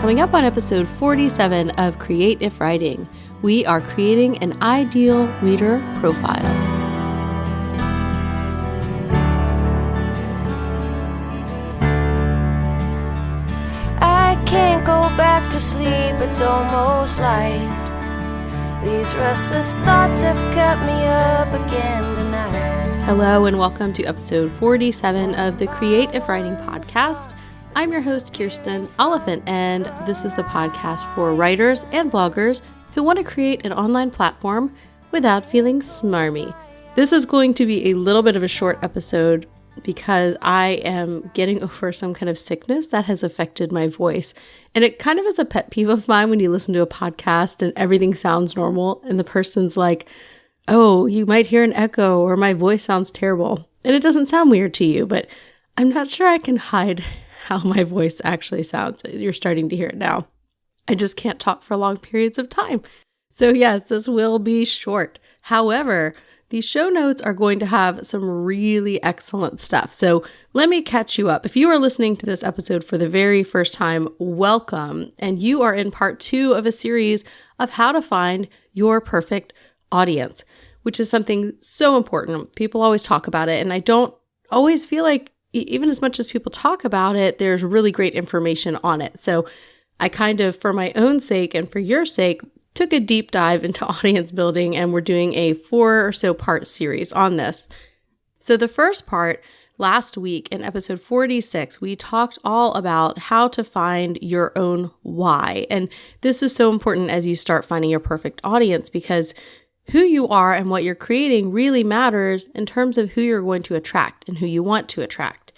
Coming up on episode 47 of Create If Writing, we are creating an ideal reader profile. I can't go back to sleep, it's almost light. These restless thoughts have kept me up again tonight. Hello and welcome to episode 47 of the Create If Writing podcast. I'm your host, Kirsten Oliphant, and this is the podcast for writers and bloggers who want to create an online platform without feeling smarmy. This is going to be a little bit of a short episode because I am getting over some kind of sickness that has affected my voice. And it kind of is a pet peeve of mine when you listen to a podcast and everything sounds normal and the person's like, oh, you might hear an echo or my voice sounds terrible. And it doesn't sound weird to you, but I'm not sure I can hide how my voice actually sounds. You're starting to hear it now. I just can't talk for long periods of time. So yes, this will be short. However, the show notes are going to have some really excellent stuff. So let me catch you up. If you are listening to this episode for the very first time, welcome. And you are in part 2 of a series of how to find your perfect audience, which is something so important. People always talk about it, and I don't always feel like even as much as people talk about it, there's really great information on it. So I kind of, for my own sake and for your sake, took a deep dive into audience building, and we're doing a 4 or so part series on this. So the first part, last week in episode 46, we talked all about how to find your own why. And this is so important as you start finding your perfect audience, because who you are and what you're creating really matters in terms of who you're going to attract and who you want to attract.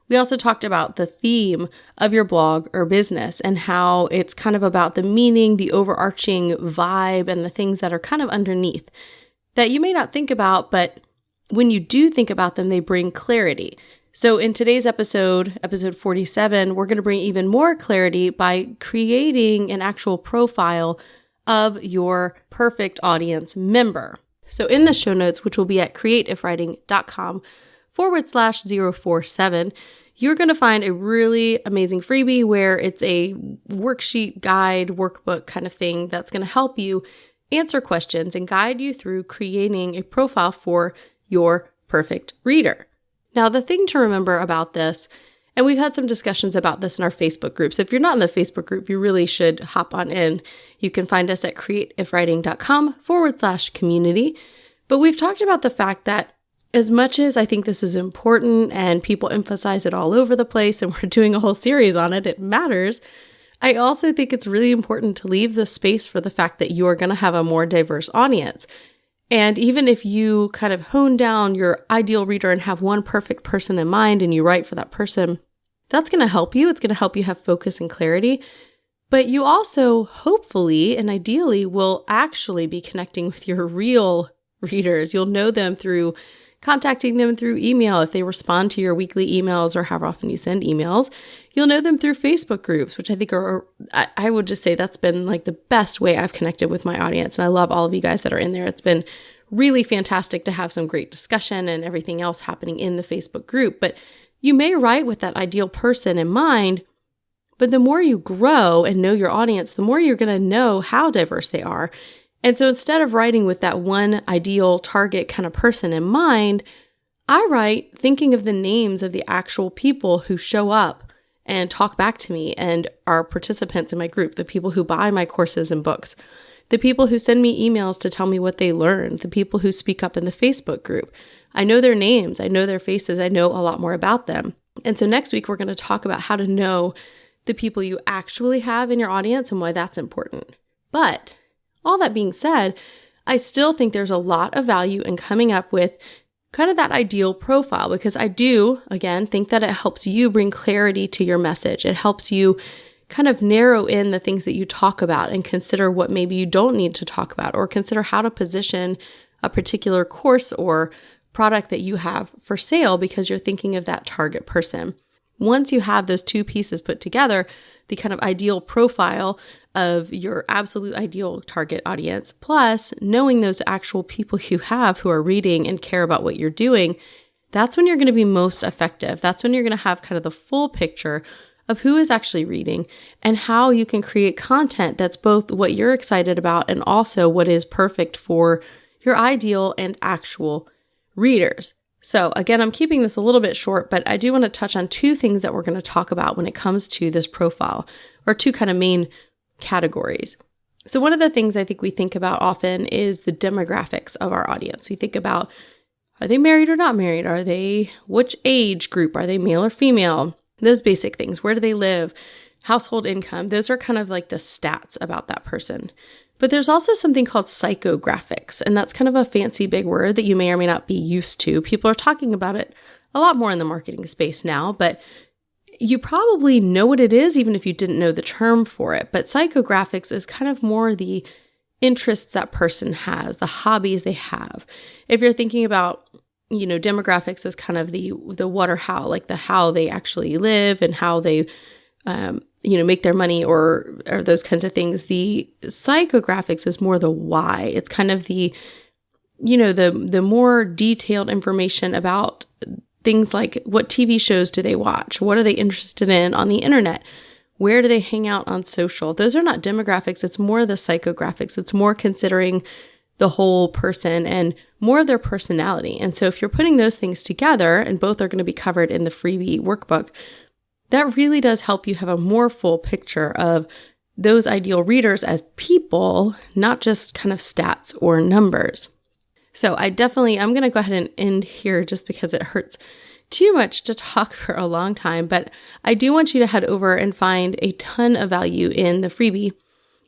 We also talked about the theme of your blog or business and how it's kind of about the meaning, the overarching vibe, and the things that are kind of underneath that you may not think about, but when you do think about them, they bring clarity. So in today's episode 47, we're going to bring even more clarity by creating an actual profile of your perfect audience member. So in the show notes, which will be at createifwriting.com/047, you're going to find a really amazing freebie where it's a worksheet, guide, workbook kind of thing that's going to help you answer questions and guide you through creating a profile for your perfect reader. Now, the thing to remember about this, and we've had some discussions about this in our Facebook groups. If you're not in the Facebook group, you really should hop on in. You can find us at createifwriting.com/community. But we've talked about the fact that as much as I think this is important and people emphasize it all over the place and we're doing a whole series on it, it matters. I also think it's really important to leave the space for the fact that you are going to have a more diverse audience. And even if you kind of hone down your ideal reader and have one perfect person in mind and you write for that person, that's going to help you. It's going to help you have focus and clarity. But you also hopefully and ideally will actually be connecting with your real readers. You'll know them through contacting them through email if they respond to your weekly emails or however often you send emails. You'll know them through Facebook groups, which I think I would just say that's been like the best way I've connected with my audience. And I love all of you guys that are in there. It's been really fantastic to have some great discussion and everything else happening in the Facebook group. But you may write with that ideal person in mind, but the more you grow and know your audience, the more you're going to know how diverse they are. And so instead of writing with that one ideal target kind of person in mind, I write thinking of the names of the actual people who show up and talk back to me and are participants in my group, the people who buy my courses and books, the people who send me emails to tell me what they learned, the people who speak up in the Facebook group. I know their names, I know their faces, I know a lot more about them. And so next week, we're going to talk about how to know the people you actually have in your audience and why that's important. But all that being said, I still think there's a lot of value in coming up with kind of that ideal profile, because I do, again, think that it helps you bring clarity to your message. It helps you kind of narrow in the things that you talk about and consider what maybe you don't need to talk about, or consider how to position a particular course or product that you have for sale because you're thinking of that target person. Once you have those two pieces put together, the kind of ideal profile of your absolute ideal target audience, plus knowing those actual people you have who are reading and care about what you're doing, that's when you're going to be most effective. That's when you're going to have kind of the full picture of who is actually reading and how you can create content that's both what you're excited about and also what is perfect for your ideal and actual readers. So again, I'm keeping this a little bit short, but I do want to touch on two things that we're going to talk about when it comes to this profile, or two kind of main categories. So one of the things I think we think about often is the demographics of our audience. We think about, are they married or not married? Are they, which age group? Are they male or female? Those basic things. Where do they live? Household income. Those are kind of like the stats about that person. But there's also something called psychographics, and that's kind of a fancy big word that you may or may not be used to. People are talking about it a lot more in the marketing space now, but you probably know what it is, even if you didn't know the term for it. But psychographics is kind of more the interests that person has, the hobbies they have. If you're thinking about, demographics as kind of the what or how, like the how they actually live and how they, make their money or those kinds of things. The psychographics is more the why. It's kind of the more detailed information about things like what TV shows do they watch? What are they interested in on the internet? Where do they hang out on social? Those are not demographics. It's more the psychographics. It's more considering the whole person and more of their personality. And so if you're putting those things together, and both are going to be covered in the freebie workbook, that really does help you have a more full picture of those ideal readers as people, not just kind of stats or numbers. So I'm going to go ahead and end here just because it hurts too much to talk for a long time, but I do want you to head over and find a ton of value in the freebie.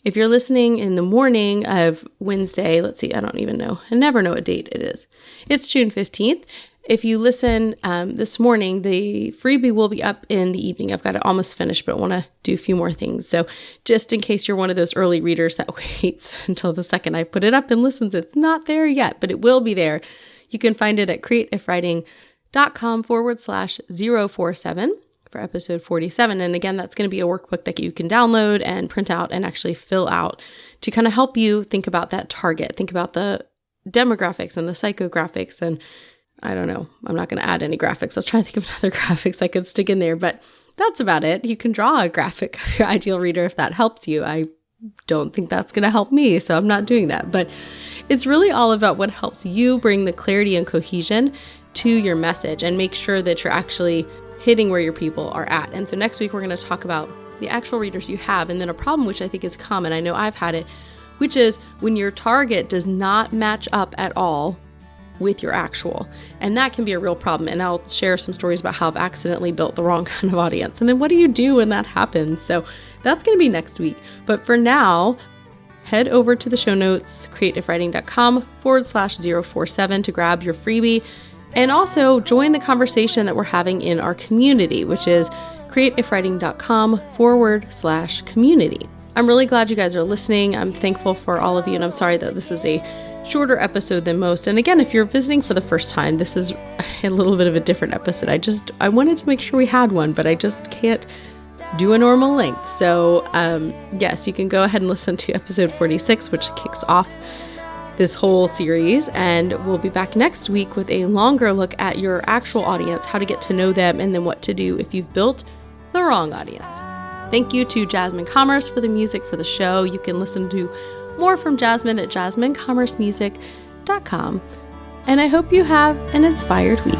If you're listening in the morning of Wednesday, let's see, I don't even know. I never know what date it is. It's June 15th. If you listen this morning, the freebie will be up in the evening. I've got it almost finished, but I want to do a few more things. So just in case you're one of those early readers that waits until the second I put it up and listens, it's not there yet, but it will be there. You can find it at createifwriting.com/047 for episode 47. And again, that's going to be a workbook that you can download and print out and actually fill out to kind of help you think about that target, think about the demographics and the psychographics. And I don't know, I'm not going to add any graphics. I was trying to think of other graphics I could stick in there, but that's about it. You can draw a graphic of your ideal reader if that helps you. I don't think that's going to help me, so I'm not doing that. But it's really all about what helps you bring the clarity and cohesion to your message and make sure that you're actually hitting where your people are at. And so next week, we're going to talk about the actual readers you have, and then a problem which I think is common. I know I've had it, which is when your target does not match up at all with your actual. And that can be a real problem. And I'll share some stories about how I've accidentally built the wrong kind of audience. And then what do you do when that happens? So that's going to be next week. But for now, head over to the show notes, createifwriting.com/047 to grab your freebie. And also join the conversation that we're having in our community, which is createifwriting.com/community. I'm really glad you guys are listening. I'm thankful for all of you. And I'm sorry that this is a shorter episode than most. And again, if you're visiting for the first time, this is a little bit of a different episode. I wanted to make sure we had one, but I just can't do a normal length. So yes, you can go ahead and listen to episode 46, which kicks off this whole series. And we'll be back next week with a longer look at your actual audience, how to get to know them, and then what to do if you've built the wrong audience. Thank you to Jasmine Commerce for the music for the show. You can listen to more from Jasmine at jasminecommercemusic.com. And I hope you have an inspired week.